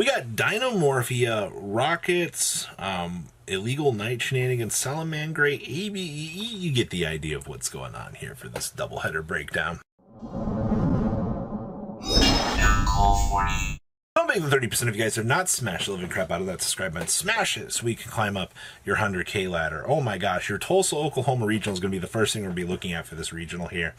We got Dinomorphia, Rockets, Illegal Night Shenanigans, Salamangre, ABE. You get the idea of what's going on here for this doubleheader breakdown. Don't make the 30% of you guys have not smashed the living crap out of that subscribe button. Smash it so we can climb up your 100K ladder. Oh my gosh, your Tulsa, Oklahoma regional is going to be the first thing we're going to be looking at for this regional here,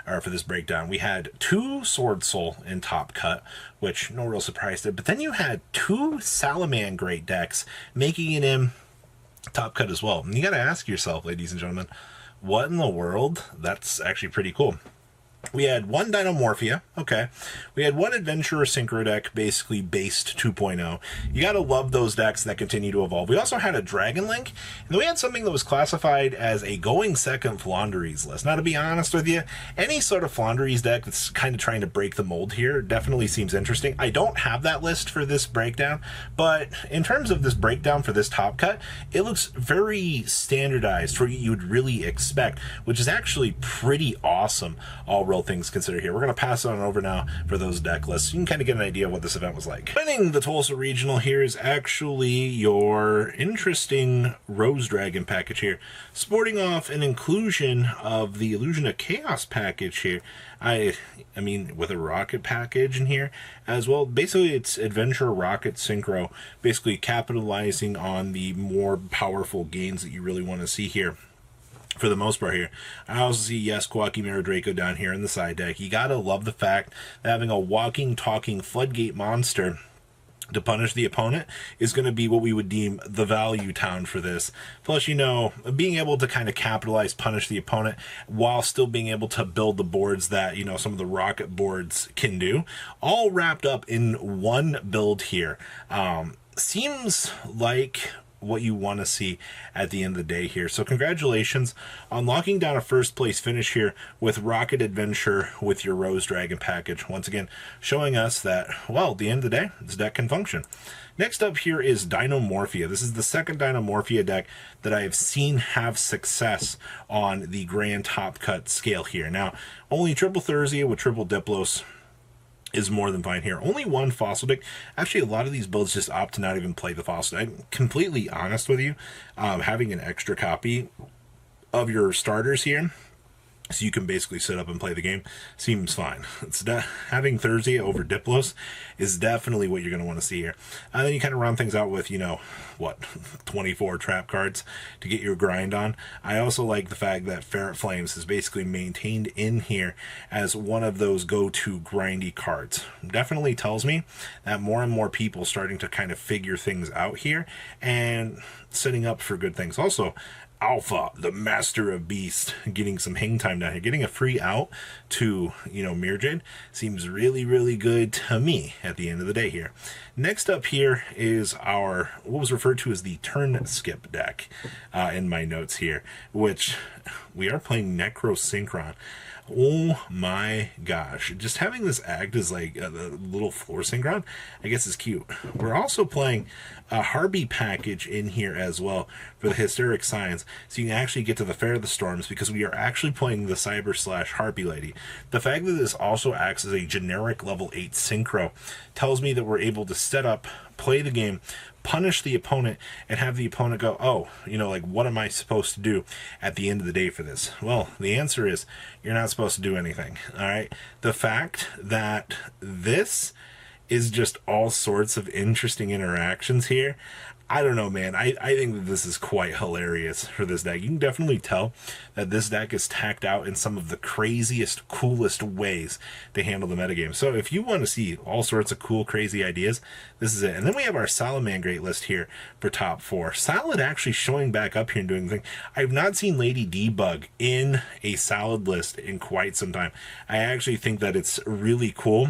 or for this breakdown. We had 2 Sword Soul in top cut, which no real surprise there. But then you had 2 Salamangre decks making it in top cut as well. And you got to ask yourself, ladies and gentlemen, what in the world? That's actually pretty cool. We had 1 Dinomorphia, okay. We had 1 Adventurer Synchro deck, basically based 2.0. You gotta love those decks that continue to evolve. We also had a Dragon Link, and then we had something that was classified as a going second Flaunderies list. Now, to be honest with you, any sort of Flaunderies deck that's kind of trying to break the mold here definitely seems interesting. I don't have that list for this breakdown, but in terms of this breakdown for this top cut, it looks very standardized for what you would really expect, which is actually pretty awesome, all real things considered here. We're going to pass on over now for those deck lists. You can kind of get an idea of what this event was like. Winning the Tulsa Regional here is actually your interesting Rose Dragon package here, sporting off an inclusion of the Illusion of Chaos package here. I mean, with a Rocket package in here as well. Basically, it's Adventure Rocket Synchro, basically capitalizing on the more powerful gains that you really want to see here. For the most part here. I also see, yes, Kawaki Mirror Draco down here in the side deck. You gotta love the fact that having a walking, talking floodgate monster to punish the opponent is going to be what we would deem the value town for this. Plus, you know, being able to kind of capitalize, punish the opponent while still being able to build the boards that, you know, some of the Rocket boards can do, all wrapped up in one build here. Seems like what you want to see at the end of the day here. So congratulations on locking down a first place finish here with Rocket Adventure with your Rose Dragon package. Once again, showing us that, well, at the end of the day, this deck can function. Next up here is Dinomorphia. This is the second Dinomorphia deck that I have seen have success on the grand top cut scale here. Now, only triple Thursday with triple Diplos is more than fine here. Only 1 fossil deck. Actually, a lot of these builds just opt to not even play the fossil. I'm completely honest with you. Having an extra copy of your starters here, so you can basically sit up and play the game, seems fine. It's having Thursday over Diplos is definitely what you're going to want to see here. And then you kind of round things out with, you know, what, 24 trap cards to get your grind on. I also like the fact that Ferret Flames is basically maintained in here as one of those go-to grindy cards. Definitely tells me that more and more people starting to kind of figure things out here and setting up for good things. Also, Alpha, the Master of Beast, getting some hang time down here. Getting a free out to, you know, Mirjade seems really, really good to me at the end of the day here. Next up here is our, what was referred to as the turn skip deck in my notes here, which we are playing Necro Synchron. Oh my gosh. Just having this act as like a little floor synchron, I guess is cute. We're also playing a Harpy package in here as well for the Hysteric Science, so you can actually get to the Fair of the Storms because we are actually playing the Cyber / Harpy Lady. The fact that this also acts as a generic level 8 synchro tells me that we're able to set up, play the game, punish the opponent, and have the opponent go, oh, you know, like, what am I supposed to do at the end of the day for this? Well, the answer is you're not supposed to do anything. All right. The fact that this is just all sorts of interesting interactions here, I don't know, man. I think that this is quite hilarious for this deck. You can definitely tell that this deck is tacked out in some of the craziest, coolest ways to handle the metagame. So if you want to see all sorts of cool, crazy ideas, this is it. And then we have our Salamangre list here for top 4. Salad actually showing back up here and doing the thing. I've not seen Lady Debug in a Salad list in quite some time. I actually think that it's really cool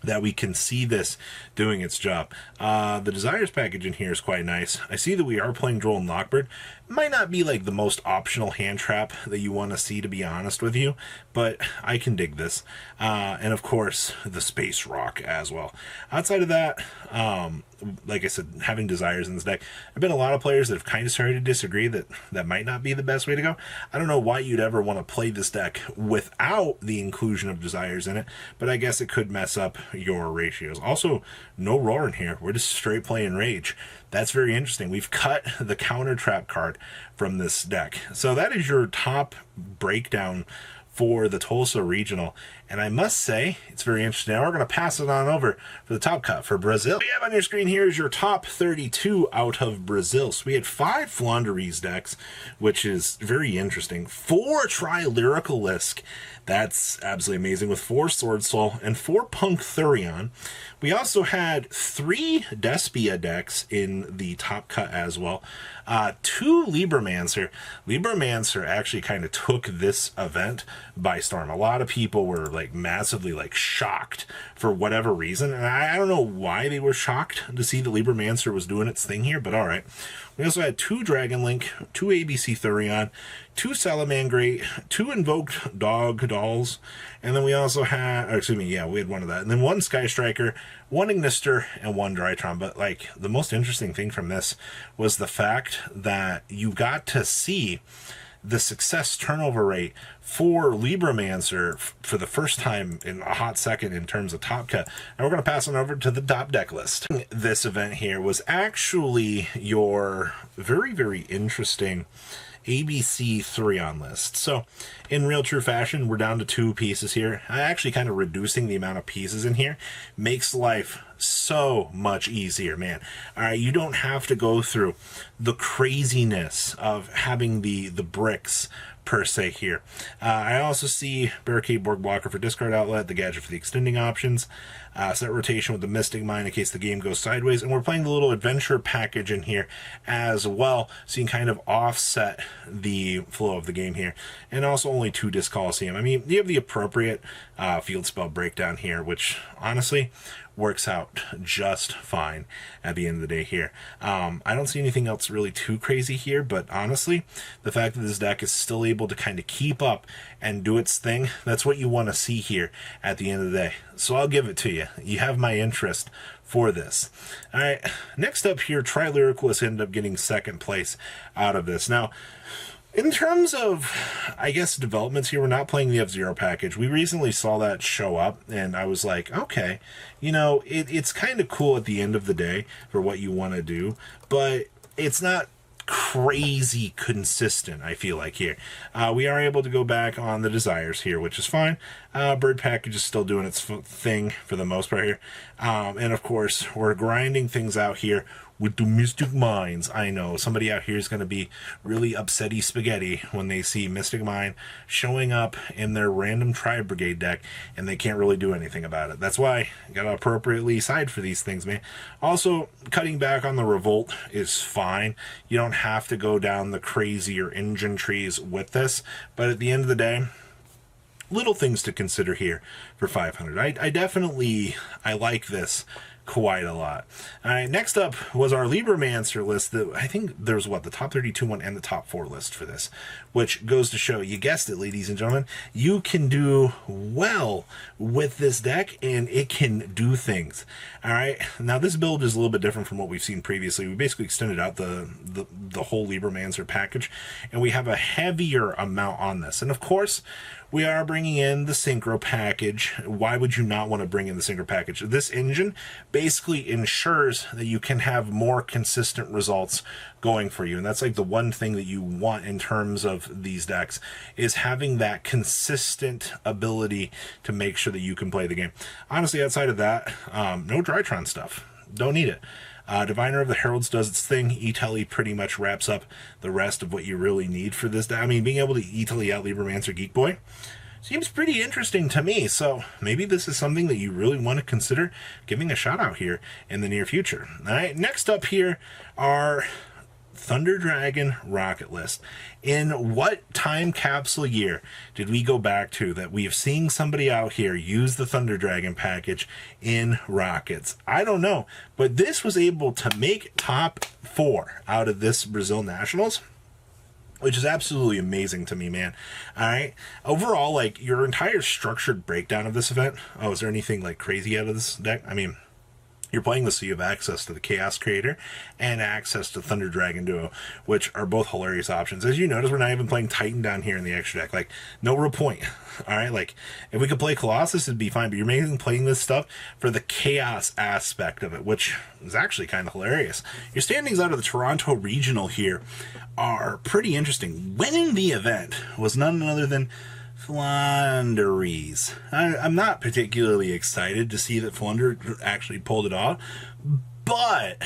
that we can see this doing its job. The Desires package in here is quite nice. I see that we are playing Droll and Lockbird. Might not be like the most optional hand trap that you want to see, to be honest with you, but I can dig this. And of course, the Space Rock as well. Outside of that, like I said, having Desires in this deck. I've been a lot of players that have kind of started to disagree that that might not be the best way to go. I don't know why you'd ever want to play this deck without the inclusion of Desires in it, but I guess it could mess up your ratios. Also, no Roar in here. We're just straight playing Rage. That's very interesting. We've cut the counter trap card from this deck. So that is your top breakdown for the Tulsa Regional. And I must say, it's very interesting. Now we're going to pass it on over for the top cut for Brazil. What you have on your screen here is your top 32 out of Brazil. So we had 5 Flanderies decks, which is very interesting. 4 Tri-Lyrical Lisk. That's absolutely amazing, with 4 Sword Soul and 4 Punk Thurion. We also had 3 Despia decks in the top cut as well. 2 Libromancer. Libromancer actually kind of took this event by storm. A lot of people were like massively like shocked for whatever reason. And I don't know why they were shocked to see the Libromancer was doing its thing here, but all right. We also had 2 Dragon Link, 2 ABC Thurion, 2 Salamangreat, 2 Invoked Dog Dolls, and then we also had, or excuse me, yeah, we had one of that, and then 1 Sky Striker, 1 Ignister, and 1 Drytron. But like the most interesting thing from this was the fact that you got to see the success turnover rate for Libromancer for the first time in a hot second in terms of top cut. And we're going to pass on over to the top deck list. This event here was actually your very, very interesting ABC Thurion list. So in real true fashion, we're down to 2 pieces here. Actually kind of reducing the amount of pieces in here makes life so much easier, man. All right, you don't have to go through the craziness of having the bricks per se here. I also see Barricade Borg Blocker for discard outlet, the gadget for the extending options, set rotation with the Mystic Mine in case the game goes sideways, and we're playing the little adventure package in here as well, so you can kind of offset the flow of the game here. And also only 2 Disc Coliseum. I mean, you have the appropriate field spell breakdown here, which honestly works out just fine at the end of the day here. I don't see anything else really too crazy here, but honestly, the fact that this deck is still able to kind of keep up and do its thing, that's what you want to see here at the end of the day. So I'll give it to you. You have my interest for this. All right, next up here, Tri-Lyricalist ended up getting 2nd place out of this. Now, in terms of, I guess, developments here, we're not playing the F-Zero package. We recently saw that show up, and I was like, okay, you know, it's kind of cool at the end of the day for what you want to do, but it's not crazy consistent, I feel like, here. We are able to go back on the Desires here, which is fine. Bird package is still doing its thing for the most part here. And of course, we're grinding things out here with the Mystic Mines. I know somebody out here is going to be really upsetty spaghetti when they see Mystic Mine showing up in their random Tri-Brigade deck and they can't really do anything about it. That's why you got to appropriately side for these things, man. Also, cutting back on the Revolt is fine. You don't have to go down the crazier engine trees with this, but at the end of the day, little things to consider here for 500. I like this quite a lot. All right, next up was our Libromancer list. That I think there's the top 32 one and the top 4 list for this, which goes to show, you guessed it, ladies and gentlemen, you can do well with this deck and it can do things. All right, now this build is a little bit different from what we've seen previously. We basically extended out the whole Libromancer package, and we have a heavier amount on this. And of course, we are bringing in the Synchro package. Why would you not want to bring in the Synchro package? This engine basically ensures that you can have more consistent results going for you. And that's like the one thing that you want in terms of these decks, is having that consistent ability to make sure that you can play the game. Honestly, outside of that, no Drytron stuff. Don't need it. Diviner of the Heralds does its thing. E-Telly pretty much wraps up the rest of what you really need for this. I mean, being able to E-Telly out Libromancer Geek Boy seems pretty interesting to me. So maybe this is something that you really want to consider giving a shot out here in the near future. All right, next up here are Thunder Dragon Rocket List. In what time capsule year did we go back to that we have seen somebody out here use the Thunder Dragon package in Rockets? I don't know, but this was able to make top 4 out of this Brazil Nationals, which is absolutely amazing to me, man. All right, overall, like, your entire structured breakdown of this event. Oh, is there anything like crazy out of this deck? I mean, you're playing this so you have access to the Chaos Creator and access to Thunder Dragon Duo, which are both hilarious options. As you notice, we're not even playing Titan down here in the extra deck. Like, no real point. All right, like, if we could play Colossus, it'd be fine, but you're mainly playing this stuff for the Chaos aspect of it, which is actually kind of hilarious. Your standings out of the Toronto Regional here are pretty interesting. Winning the event was none other than Flanders. I'm not particularly excited to see that Flanders actually pulled it off, but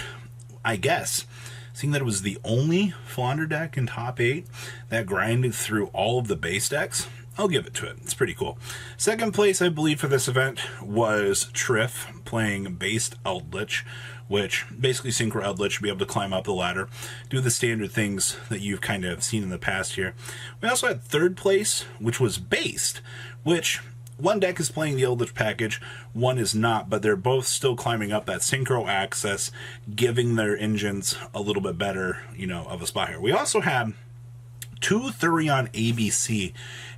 I guess, seeing that it was the only Flanders deck in top 8 that grinded through all of the base decks, I'll give it to it. It's pretty cool. Second place, I believe, for this event was Triff playing based Eldritch, which basically Synchro Eldritch should be able to climb up the ladder, do the standard things that you've kind of seen in the past here. We also had third place, which was based, which one deck is playing the Eldritch package, one is not, but they're both still climbing up that Synchro access, giving their engines a little bit better, of a spot here. We also had 2 Thurion ABC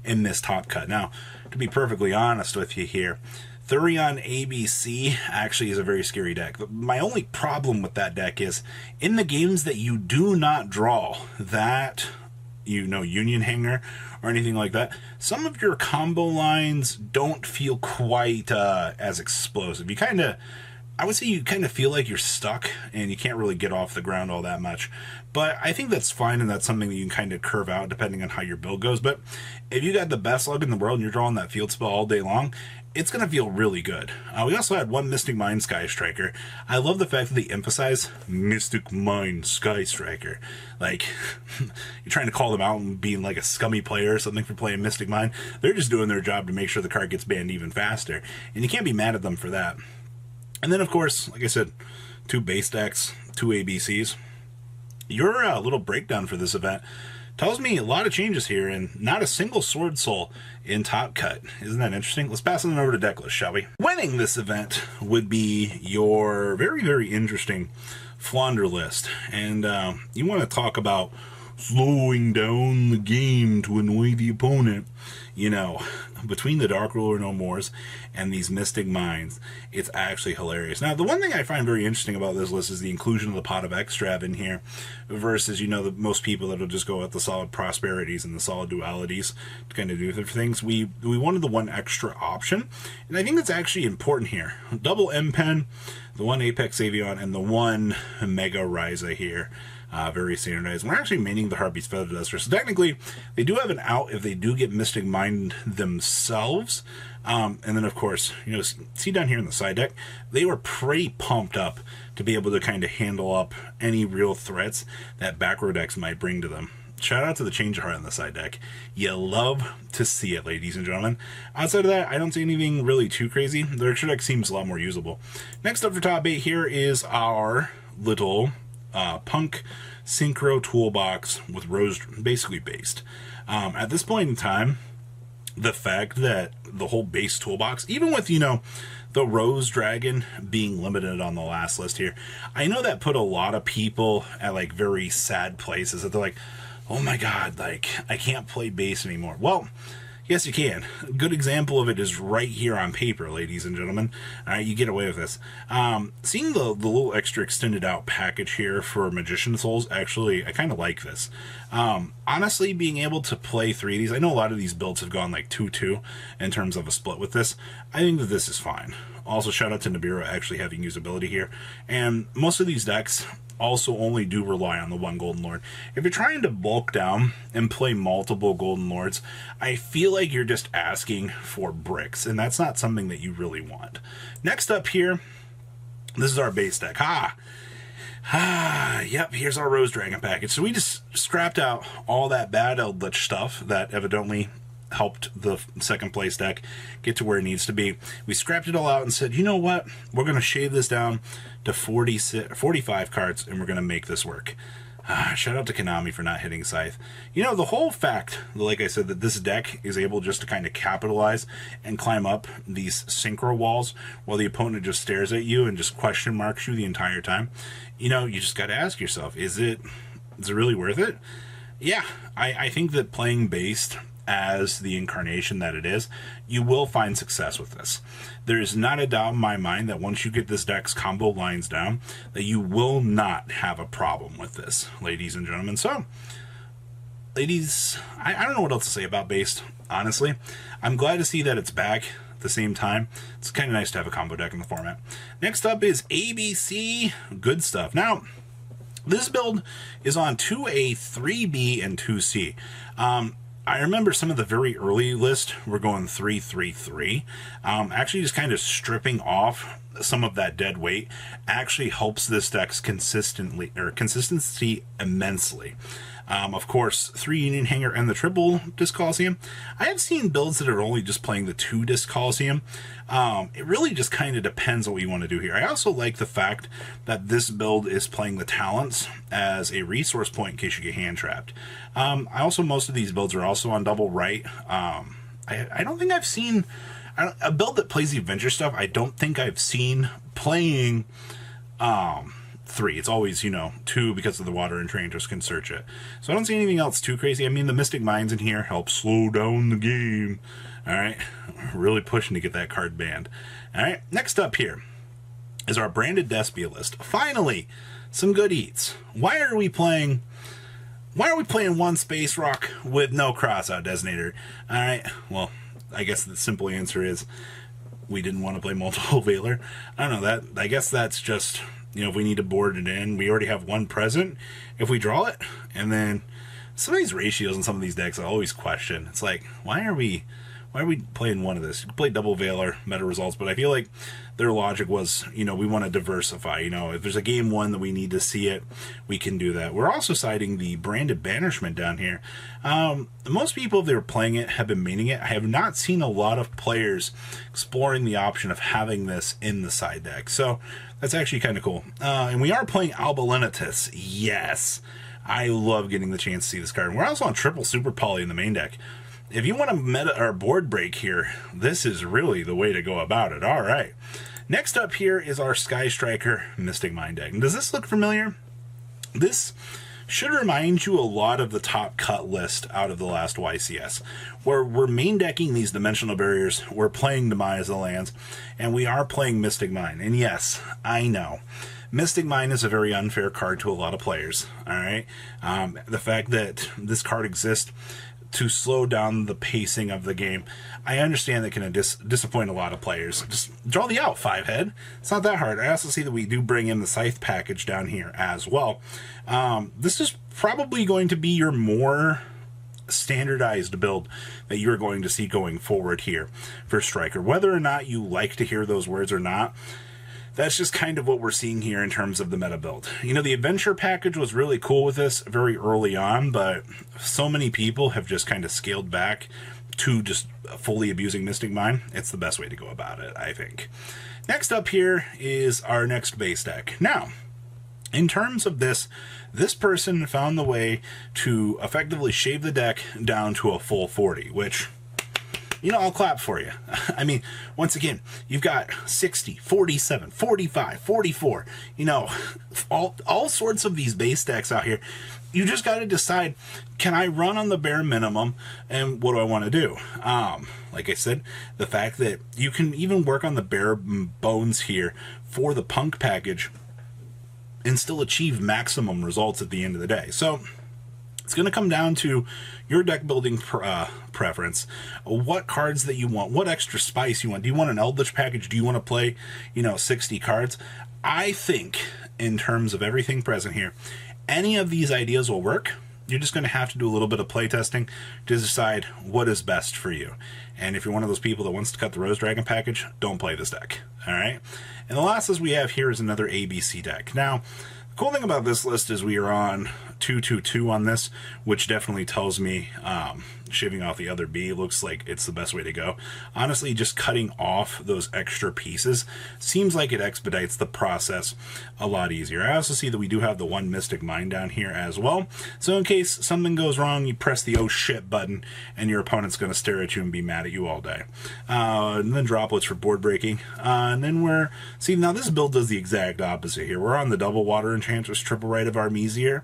in this top cut. Now, to be perfectly honest with you here, Thurion ABC actually is a very scary deck. My only problem with that deck is, in the games that you do not draw that, Union Hanger or anything like that, some of your combo lines don't feel quite as explosive. I would say you kind of feel like you're stuck and you can't really get off the ground all that much. But I think that's fine, and that's something that you can kind of curve out depending on how your build goes. But if you got the best luck in the world and you're drawing that field spell all day long, it's going to feel really good. We also had 1 Mystic Mind Sky Striker. I love the fact that they emphasize Mystic Mind Sky Striker. Like, you're trying to call them out and being like a scummy player or something for playing Mystic Mind. They're just doing their job to make sure the card gets banned even faster. And you can't be mad at them for that. And then, of course, like I said, 2 base decks, 2 ABCs. Your little breakdown for this event tells me a lot of changes here, and not a single Sword Soul in top cut. Isn't that interesting? Let's pass it over to deck list, shall we? Winning this event would be your very, very interesting Flanders list. And you want to talk about slowing down the game to annoy the opponent. Between the Dark Ruler No Mores and these Mystic Minds, it's actually hilarious. Now, the one thing I find very interesting about this list is the inclusion of the Pot of Extrav in here versus, the most people that'll just go with the solid Prosperities and the solid Dualities to kind of do their things. We wanted the one extra option, and I think that's actually important here. Double M-Pen, the 1 Apex Avion, and the 1 Mega Ryza here. Very standardized. We're actually maining the Harpy's Feather Duster. So technically, they do have an out if they do get Mystic Mind themselves. And then, of course, see down here in the side deck, they were pretty pumped up to be able to kind of handle up any real threats that back row decks might bring to them. Shout out to the Change of Heart on the side deck. You love to see it, ladies and gentlemen. Outside of that, I don't see anything really too crazy. The extra deck seems a lot more usable. Next up for top 8 here is our little Punk Synchro Toolbox with Rose, basically based. At this point in time, the fact that the whole base toolbox, even with, the Rose Dragon being limited on the last list here, I know that put a lot of people at, like, very sad places, that they're like, oh my god, like, I can't play base anymore. Well, yes, you can. A good example of it is right here on paper, ladies and gentlemen. All right, you get away with this. Seeing the little extra extended out package here for Magician Souls, actually, I kind of like this. Honestly, being able to play 3 of these, I know a lot of these builds have gone like 2-2 in terms of a split with this. I think that this is fine. Also, shout out to Nibiru actually having usability here. And most of these decks also only do rely on the 1 Golden Lord. If you're trying to bulk down and play multiple Golden Lords, I feel like you're just asking for bricks, and that's not something that you really want. Next up here, this is our base deck. Yep, here's our Rose Dragon package. So we just scrapped out all that bad Eldritch stuff that evidently helped the second place deck get to where it needs to be. We scrapped it all out and said, you know what? We're going to shave this down to 45 cards, and we're going to make this work. Shout out to Konami for not hitting Scythe. The whole fact, like I said, that this deck is able just to kind of capitalize and climb up these synchro walls while the opponent just stares at you and just question marks you the entire time. You just got to ask yourself, is it really worth it? Yeah, I think that playing based as the incarnation that it is, you will find success with this. There is not a doubt in my mind that once you get this deck's combo lines down, that you will not have a problem with this, ladies and gentlemen. So, ladies, I don't know what else to say about Based, honestly. I'm glad to see that it's back. At the same time, it's kind of nice to have a combo deck in the format. Next up is ABC Good Stuff. Now, this build is on 2A, 3B, and 2C. I remember some of the very early list were going 3, 3, 3. Actually, just kind of stripping off some of that dead weight actually helps this deck's consistency immensely. Of course, 3 Union Hanger and the triple Disc Coliseum. I have seen builds that are only just playing the 2 Disc Coliseum. It really just kind of depends on what you want to do here. I also like the fact that this build is playing the talents as a resource point in case you get hand trapped. Most of these builds are also on double right. I don't think I've seen a build that plays the adventure stuff. I don't think I've seen playing 3. It's always, 2 because of the water and train just can search it. So I don't see anything else too crazy. I mean, the Mystic Mines in here help slow down the game. All right. Really pushing to get that card banned. All right. Next up here is our branded Despia list. Finally, some good eats. Why are we playing one Space Rock with no crossout designator? All right. Well, I guess the simple answer is we didn't want to play multiple Veiler. I don't know. I guess that's just, if we need to board it in, we already have one present. If we draw it, and then some of these ratios in some of these decks I always question. It's like, why are we playing one of this? You can play double Veiler, meta results, but I feel like their logic was, we want to diversify. If there's a game one that we need to see it, we can do that. We're also citing the branded Banishment down here. Most people, if they were playing it, have been meaning it. I have not seen a lot of players exploring the option of having this in the side deck. So that's actually kind of cool. And we are playing Albalinitus. Yes. I love getting the chance to see this card. And we're also on triple Super Poly in the main deck. If you want a meta or board break here, this is really the way to go about it. All right. Next up here is our Sky Striker Mystic Mine deck. And does this look familiar? This should remind you a lot of the top cut list out of the last YCS, where we're main decking these dimensional barriers, we're playing Demise of the Lands, and we are playing Mystic Mine. And yes, I know, Mystic Mine is a very unfair card to a lot of players. All right. The fact that this card exists to slow down the pacing of the game, I understand that can disappoint a lot of players. Just draw the out 5-head. It's not that hard. I also see that we do bring in the Scythe package down here as well. This is probably going to be your more standardized build that you're going to see going forward here for Striker. Whether or not you like to hear those words or not, that's just kind of what we're seeing here in terms of the meta build. The adventure package was really cool with this very early on, but so many people have just kind of scaled back to just fully abusing Mystic Mine. It's the best way to go about it, I think. Next up here is our next base deck. Now, in terms of this person found the way to effectively shave the deck down to a full 40, which, I'll clap for you. I mean, once again, you've got 60, 47, 45, 44, all sorts of these base decks out here. You just got to decide, can I run on the bare minimum, and what do I want to do? Like I said, the fact that you can even work on the bare bones here for the punk package and still achieve maximum results at the end of the day. So it's going to come down to your deck building preference, what cards that you want, what extra spice you want. Do you want an Eldritch package? Do you want to play, 60 cards? I think, in terms of everything present here, any of these ideas will work. You're just going to have to do a little bit of playtesting to decide what is best for you. And if you're one of those people that wants to cut the Rose Dragon package, don't play this deck. All right? And the last list we have here is another ABC deck. Now, the cool thing about this list is we are on 2-2-2 on this, which definitely tells me shaving off the other B looks like it's the best way to go. Honestly, just cutting off those extra pieces seems like it expedites the process a lot easier. I also see that we do have the one Mystic Mine down here as well. So in case something goes wrong, you press the oh shit button and your opponent's going to stare at you and be mad at you all day. And then droplets for board breaking. And then now this build does the exact opposite here. We're on the double Water Enchantress, triple Right of Armesier,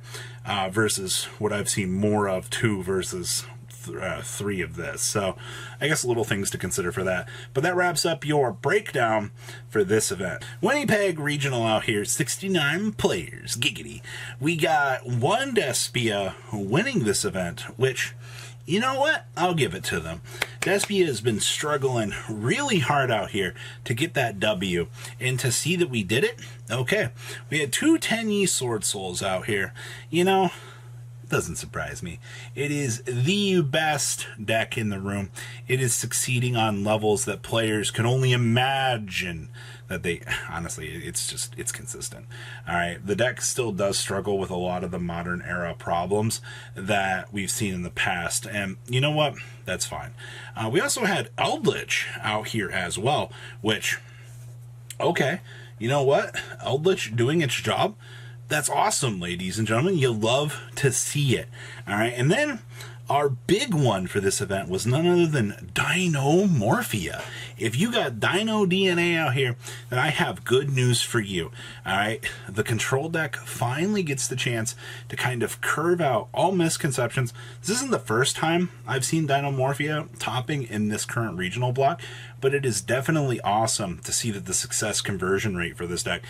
versus what I've seen more of, 2 versus 3 of this. So I guess little things to consider for that. But that wraps up your breakdown for this event. Winnipeg Regional out here, 69 players, giggity. We got one Despia winning this event, which, you know what? I'll give it to them. Despia has been struggling really hard out here to get that W, and to see that we did it, okay. We had 2 10E Sword Souls out here. You know, it doesn't surprise me. It is the best deck in the room. It is succeeding on levels that players can only imagine that they, honestly, it's consistent. All right, the deck still does struggle with a lot of the modern era problems that we've seen in the past, and you know what? That's fine. We also had Eldritch out here as well, which, okay, you know what? Eldritch doing its job. That's awesome, ladies and gentlemen. You love to see it. All right, and then our big one for this event was none other than Dinomorphia. If you got Dino DNA out here, then I have good news for you. All right, the control deck finally gets the chance to kind of curve out all misconceptions. This isn't the first time I've seen Dinomorphia topping in this current regional block, but it is definitely awesome to see that the success conversion rate for this deck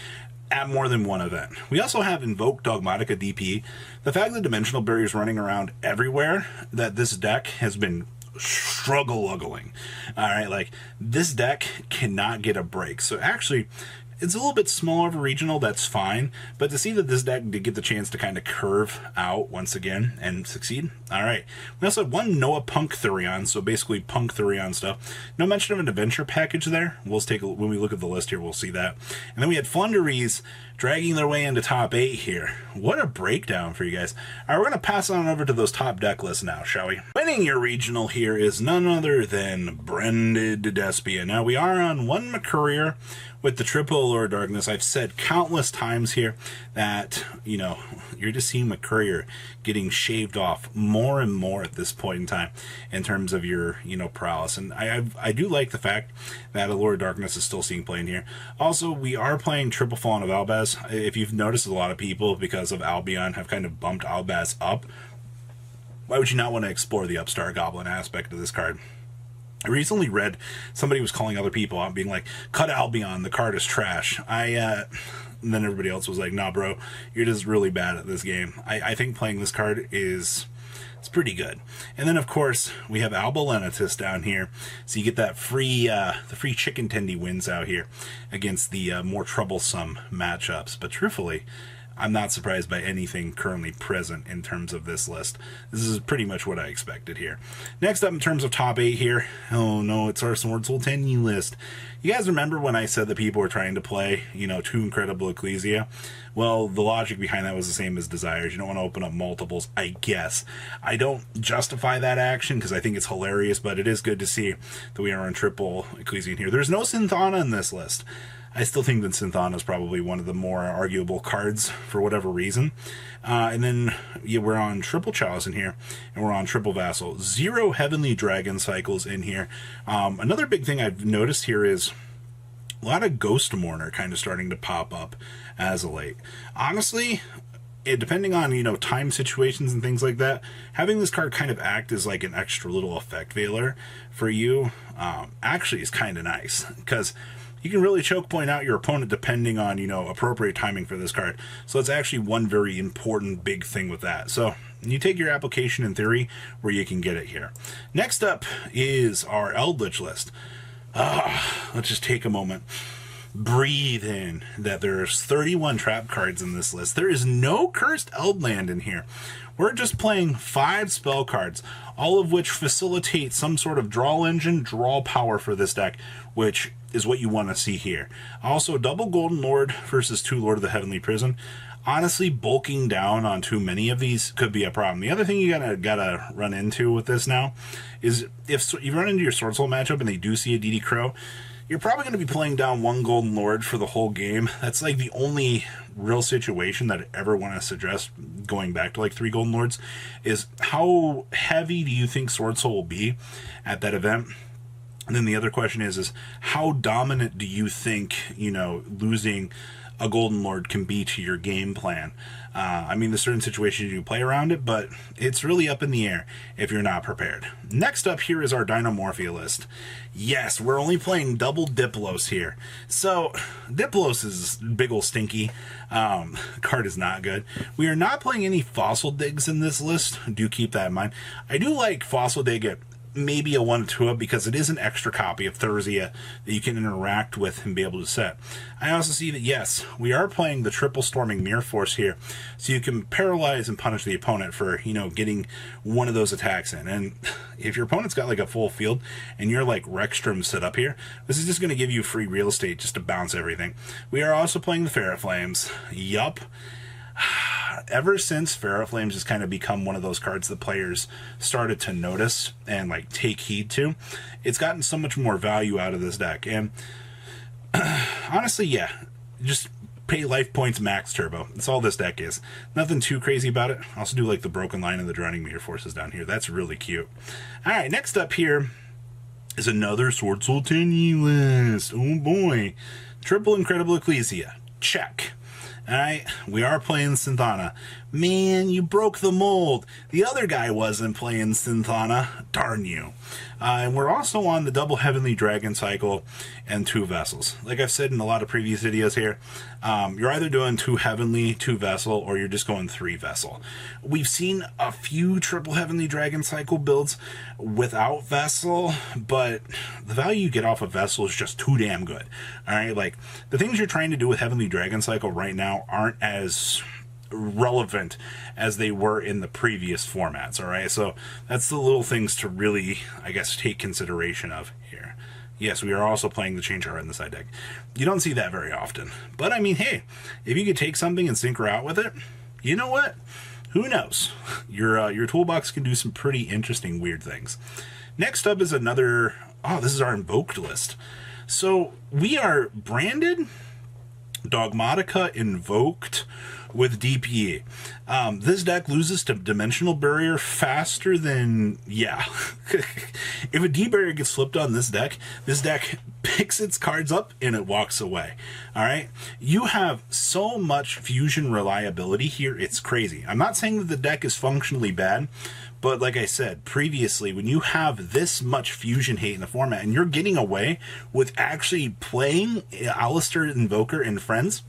at more than one event. We also have Invoke Dogmatica DP. The fact that Dimensional Barrier is running around everywhere, that this deck has been struggle-luggling. Alright, like, this deck cannot get a break. So actually, it's a little bit smaller of a regional, that's fine, but to see that this deck did get the chance to kind of curve out once again and succeed, alright. We also had one Noah Punk Thurion, so basically Punk Thurion stuff. No mention of an adventure package there. We'll take a, when we look at the list here, we'll see that. And then we had Flunderies dragging their way into top 8 here. What a breakdown for you guys. Alright, we're going to pass on over to those top deck lists now, shall we? Winning your regional here is none other than Branded Despia. Now, we are on one McCourier with the triple Allure Darkness. I've said countless times here that, you know, you're just seeing McCourier getting shaved off more and more at this point in time in terms of your, you know, prowess. And I do like the fact that Allure Darkness is still seeing play in here. Also, we are playing Triple Fallen of Albaz. If you've noticed, a lot of people, because of Albion, have kind of bumped Albaz up. Why would you not want to explore the Upstart Goblin aspect of this card? I recently read somebody was calling other people out, being like, cut Albion, the card is trash. And then everybody else was like, nah, bro, you're just really bad at this game. I think playing this card is, it's pretty good. And then, of course, we have Alba Lenitus down here. So you get that free, the free chicken tendy wins out here against the more troublesome matchups. But truthfully, I'm not surprised by anything currently present in terms of this list. This is pretty much what I expected here. Next up, in terms of top 8 here, oh no, it's our Sword Soul 10U list. You guys remember when I said that people were trying to play, you know, 2 Incredible Ecclesia? Well, the logic behind that was the same as Desires. You don't want to open up multiples, I guess. I don't justify that action because I think it's hilarious, but it is good to see that we are on triple Ecclesia in here. There's no Synthana in this list. I still think that Synthana is probably one of the more arguable cards for whatever reason. And then yeah, we're on triple Chalice in here, and we're on triple Vassal. 0 Heavenly Dragon cycles in here. Another big thing I've noticed here is a lot of Ghost Mourner kind of starting to pop up as of late. Honestly, depending on, you know, time situations and things like that, having this card kind of act as like an extra little effect veiler for you actually is kind of nice, because you can really choke point out your opponent depending on, you know, appropriate timing for this card. So it's actually one very important big thing with that. So you take your application in theory where you can get it here. Next up is our Eldritch list. Let's just take a moment. Breathe in that there's 31 trap cards in this list. There is no cursed Eldland in here. We're just playing 5 spell cards, all of which facilitate some sort of draw engine, draw power for this deck, which is what you want to see here. Also, double Golden Lord versus 2 Lord of the Heavenly Prison. Honestly, bulking down on too many of these could be a problem. The other thing you gotta run into with this now is if you run into your Sword Soul matchup and they do see a DD Crow, you're probably going to be playing down 1 Golden Lord for the whole game. That's like the only real situation that I ever want to suggest, going back to like 3 Golden Lords, is how heavy do you think Sword Soul will be at that event? And then the other question is how dominant do you think, you know, losing a Golden Lord can be to your game plan. I mean, there's certain situations you play around it, but it's really up in the air if you're not prepared. Next up here is our Dinomorphia list. Yes, we're only playing double Diplos here. So, Diplos is big ol' stinky. Card is not good. We are not playing any Fossil Digs in this list. Do keep that in mind. I do like Fossil Dig at maybe a 1-2 because it is an extra copy of Thurzia that you can interact with and be able to set. I also see that, yes, we are playing the triple Storming Mirror Force here, so you can paralyze and punish the opponent for, you know, getting one of those attacks in. And if your opponent's got like a full field and you're like Rexstrom set up here, this is just going to give you free real estate just to bounce everything. We are also playing the Ferret Flames. Yup. Ever since Ferret Flames has kind of become one of those cards that players started to notice and like take heed to, it's gotten so much more value out of this deck. And honestly, yeah, just pay life points max turbo. That's all this deck is. Nothing too crazy about it. I also do like the Broken Line and the Drowning Meteor Forces down here. That's really cute. All right, next up here is another Sword Sultani list. Oh boy. Triple Incredible Ecclesia. Check. Alright, we are playing Synthana. Man, you broke the mold. The other guy wasn't playing Synthana. Darn you. And we're also on the double Heavenly Dragon cycle and 2 vessels. Like I've said in a lot of previous videos here, you're either doing 2 Heavenly, 2 vessel, or you're just going 3 vessel. We've seen a few triple Heavenly Dragon cycle builds without vessel, but the value you get off of vessel is just too damn good. Alright, like the things you're trying to do with Heavenly Dragon cycle right now aren't as relevant as they were in the previous formats. All right, so that's the little things to really, I guess, take consideration of here. Yes, we are also playing the Change Heart in the side deck. You don't see that very often, but I mean, hey, if you could take something and sync her out with it, you know what? Who knows? Your toolbox can do some pretty interesting weird things. Next up is another. Oh, this is our invoked list. So we are branded Dogmatica invoked with DPE. This deck loses to Dimensional Barrier faster than, yeah. If a D barrier gets flipped on this deck picks its cards up and it walks away. Alright? You have so much fusion reliability here, it's crazy. I'm not saying that the deck is functionally bad, but like I said previously, when you have this much fusion hate in the format and you're getting away with actually playing Alistair Invoker and friends,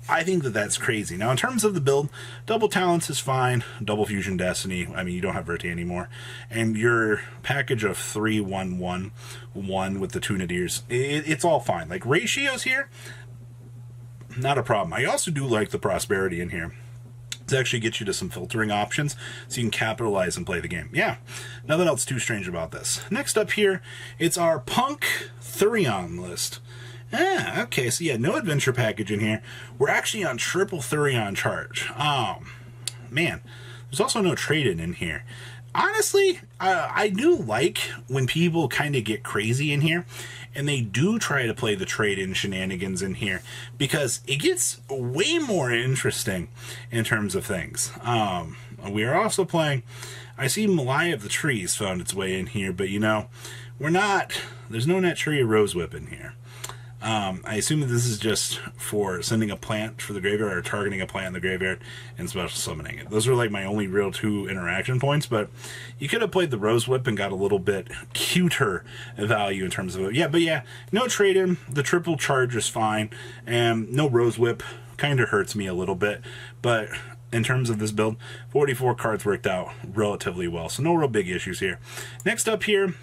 I think that that's crazy. Now, in terms of the build, double Talents is fine. Double Fusion Destiny, I mean, you don't have Verte anymore. And your package of 3-1-1-1 with the two Nadirs, it's all fine. Like, ratios here, not a problem. I also do like the Prosperity in here to actually get you to some filtering options so you can capitalize and play the game. Yeah, nothing else too strange about this. Next up here, it's our Punk Thurion list. Ah, okay, so yeah, no adventure package in here. We're actually on triple Thurion charge. Man, there's also no trade-in in here. Honestly, I do like when people kind of get crazy in here, and they do try to play the trade-in shenanigans in here, because it gets way more interesting in terms of things. We are also playing, I see Malaya of the Trees found its way in here, but you know, there's no Netria Rose Whip in here. I assume that this is just for sending a plant for the graveyard or targeting a plant in the graveyard and special summoning it. Those are like my only real 2 interaction points, but you could have played the Rose Whip and got a little bit cuter value in terms of it. Yeah, but yeah, no trade-in. The triple charge is fine, and no Rose Whip kind of hurts me a little bit, but in terms of this build, 44 cards worked out relatively well, so no real big issues here. Next up here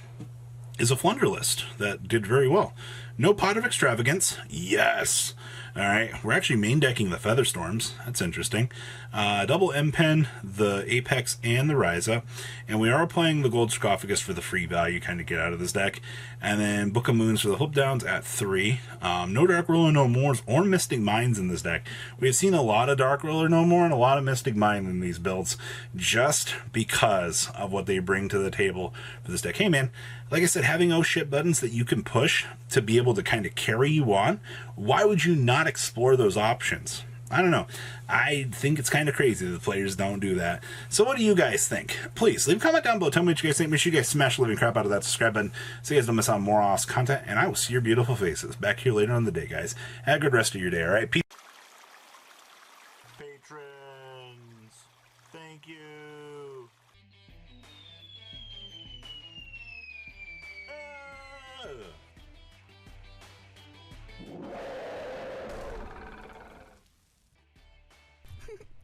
is a Flunder list that did very well. No Pot of Extravagance. Yes. Alright, we're actually main decking the Featherstorms. That's interesting. Double M-Pen, the Apex, and the Ryza. And we are playing the Gold Sarcophagus for the free value kind of get out of this deck. And then Book of Moons for the Hoop Downs at 3. No Dark Ruler No Mores or Mystic Minds in this deck. We've seen a lot of Dark Ruler No More and a lot of Mystic Mind in these builds just because of what they bring to the table for this deck. Hey man, like I said, having oh shit buttons that you can push to be able to kind of carry you on, why would you not explore those options? I don't know. I think it's kind of crazy that the players don't do that. So what do you guys think? Please, leave a comment down below. Tell me what you guys think. Make sure you guys smash the living crap out of that subscribe button so you guys don't miss out on more awesome content. And I will see your beautiful faces back here later on in the day, guys. Have a good rest of your day, all right? Peace.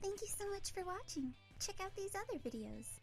Thank you so much for watching. Check out these other videos.